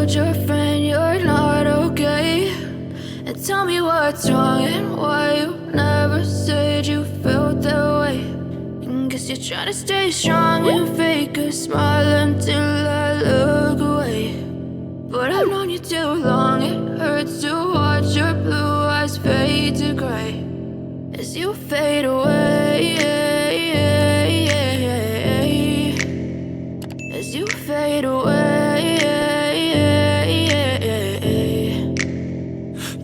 told your friend you're not okay, and tell me what's wrong and why you never said you felt that way. And guess you're trying to stay strong and fake a smile until I look away. But I've known you too long, it hurts to watch your blue eyes fade to gray as you fade away, as you fade away.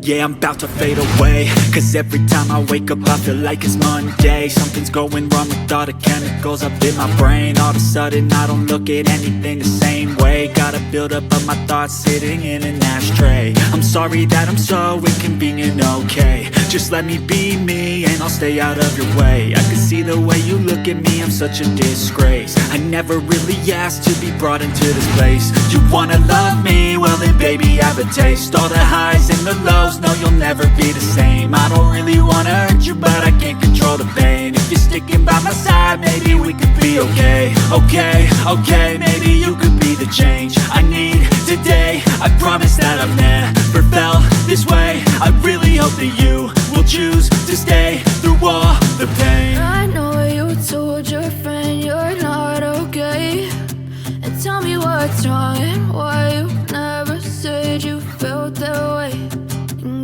Yeah, I'm about to fade away, cause every time I wake up I feel like it's Monday. Something's going wrong with all the chemicals up in my brain. All of a sudden I don't look at anything the same way. Got a buildup of my thoughts sitting in an ashtray. I'm sorry that I'm so inconvenient, okay. Just let me be me and I'll stay out of your way. I can see the way you look at me, I'm such a disgrace. I never really asked to be brought into this place. You wanna love me? Well then baby have a taste. All the highs and the lows, no, you'll never be the same. I don't really wanna hurt you, but I can't control the pain. If you're sticking by my side, maybe we could be okay. Okay, maybe you could be the change I need today. I promise that I've never felt this way. I really hope that you will choose to stay through all the pain. I know you told your friend you're not okay, and tell me what's wrong and why you never said you felt that way.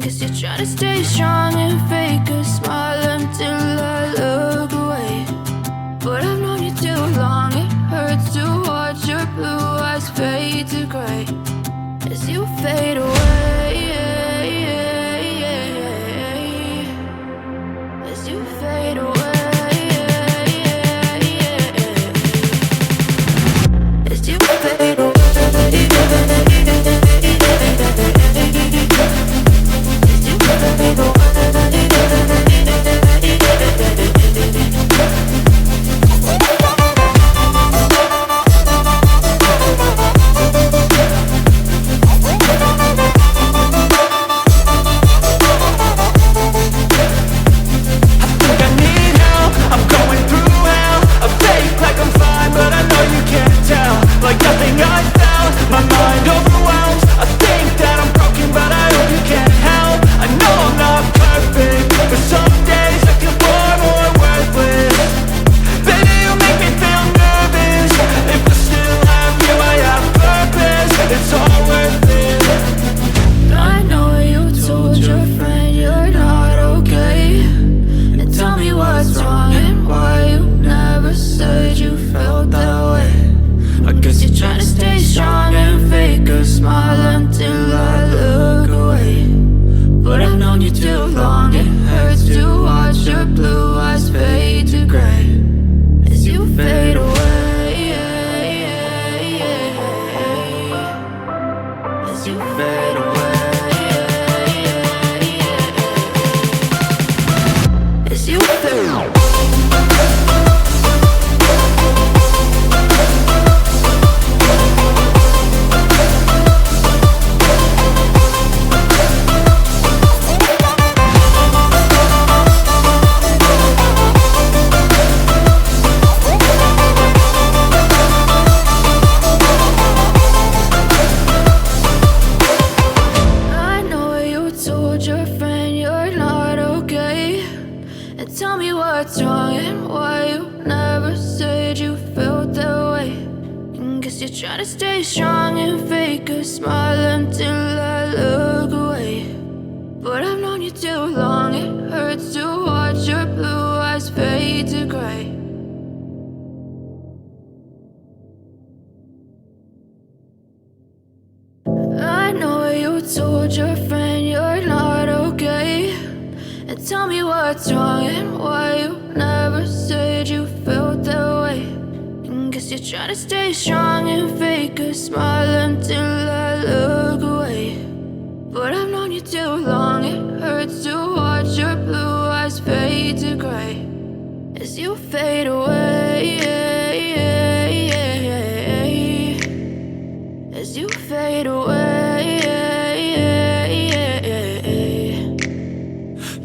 Guess you're trying to stay strong and fake a smile until I look away. But I've known you too long, it hurts to watch your blue eyes fade to gray as you fade away, as you fade away, as you fade away.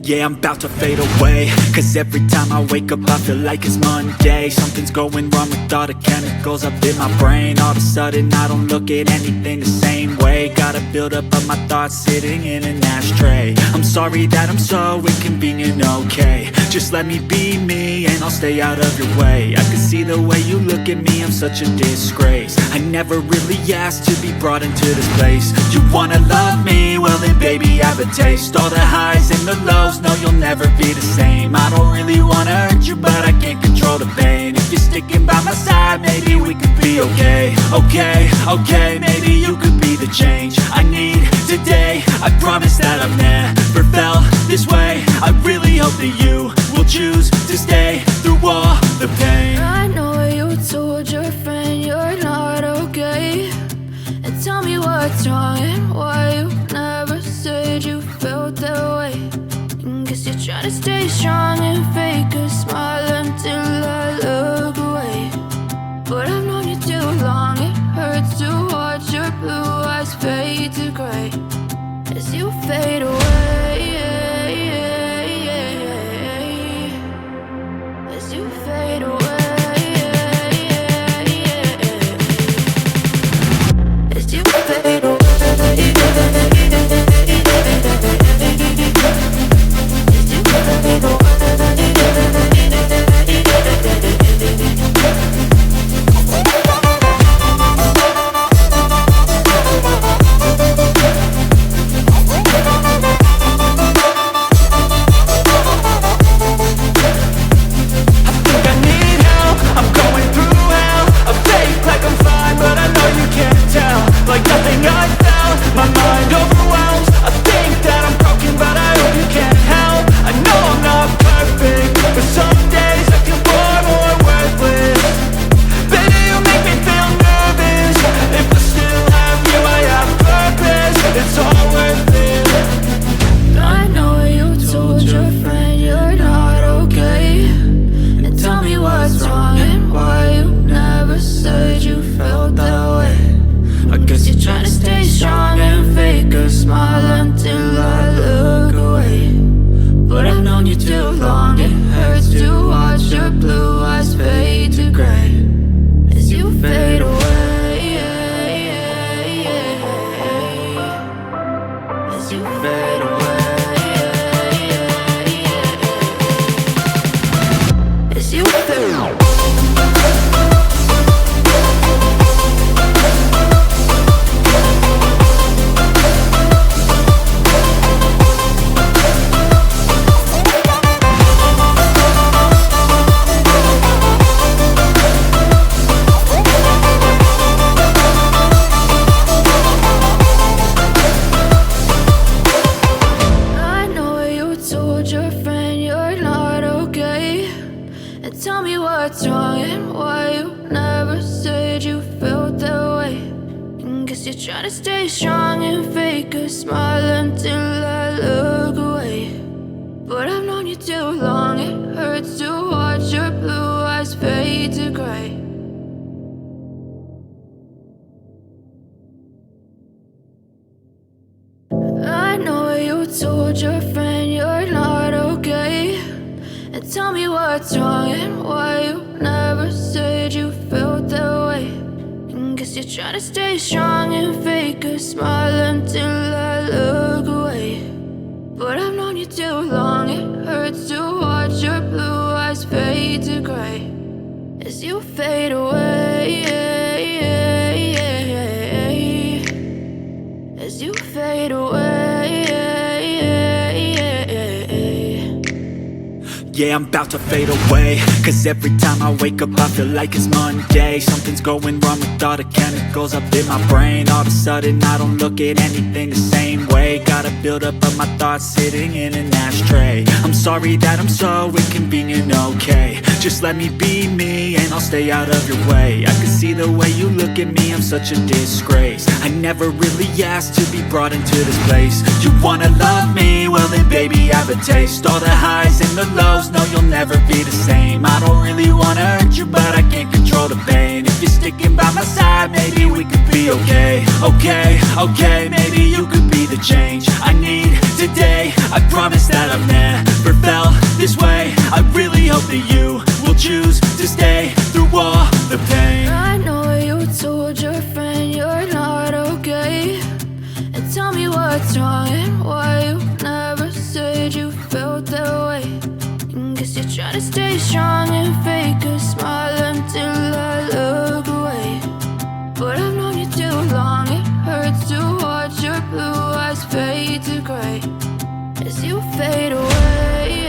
Yeah, I'm about to fade away, cause every time I wake up I feel like it's Monday. Something's going wrong with all the chemicals up in my brain. All of a sudden I don't look at anything the same way. Gotta build up of my thoughts sitting in an ashtray. I'm sorry that I'm so inconvenient, okay. Just let me be me and I'll stay out of your way. I can see the way you look at me, I'm such a disgrace. I never really asked to be brought into this place. You wanna love me? Well then baby have a taste. All the highs and the lows, no you'll never be the same. I don't really wanna hurt you but I can't control the pain. If you're sticking by my side, maybe we could be okay. Okay, maybe you could be the change I need today. I promise that I've never felt this way. I really hope that you will choose to stay through all the pain. I know you told your friend you're not okay, and tell me what's wrong and why you never said you felt that way. And guess you're trying to stay strong and fake a smile until I look away. But I've known you too long, it hurts to watch your blue eyes fade to gray as you fade away. As you fade away. As you fade away. Yeah, I'm about to fade away, cause every time I wake up I feel like it's Monday. Something's going wrong with all the chemicals up in my brain. All of a sudden I don't look at anything the same way. Gotta build up of my thoughts sitting in an ashtray. I'm sorry that I'm so inconvenient, okay. Just let me be me and I'll stay out of your way. I can see the way you look at me, I'm such a disgrace. I never really asked to be brought into this place. You wanna love me? Well then baby have a taste. All the highs and the lows, no you'll never be the same. I don't really wanna hurt you but I can't control the pain. If you're sticking by my side, maybe we could be okay. Okay, maybe you could be the change I need today. I promise that I've never felt this way. I really hope that you will choose to stay through all the pain. I know you told your friend you're not okay, and tell me what's wrong and why you never said you felt that way. And guess you're trying to stay strong and fake a smile until I look away. But I've known you too long, it hurts to watch your blue eyes fade to gray as you fade away,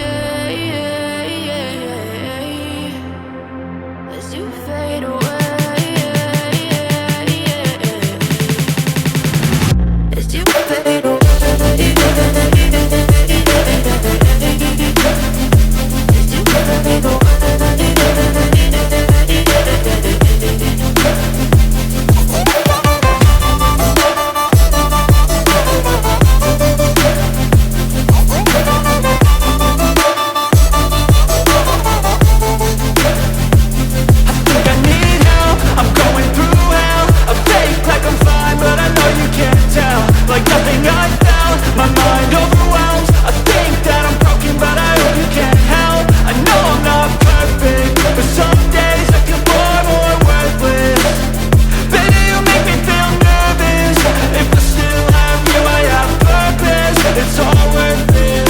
as you fade away, as you fade away, as you fade away. Like nothing I felt, my mind overwhelms. I think that I'm broken, but I hope you can't help. I know I'm not perfect, but some days I feel far more worthless. Baby, you make me feel nervous. If I still have you, I have purpose. It's all worth it.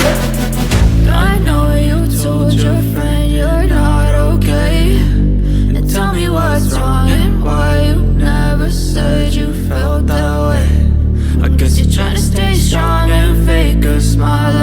I know you told your friend you're not okay, and tell me what's wrong and why you never said you felt that way. I guess you're trying to stay strong and fake a smile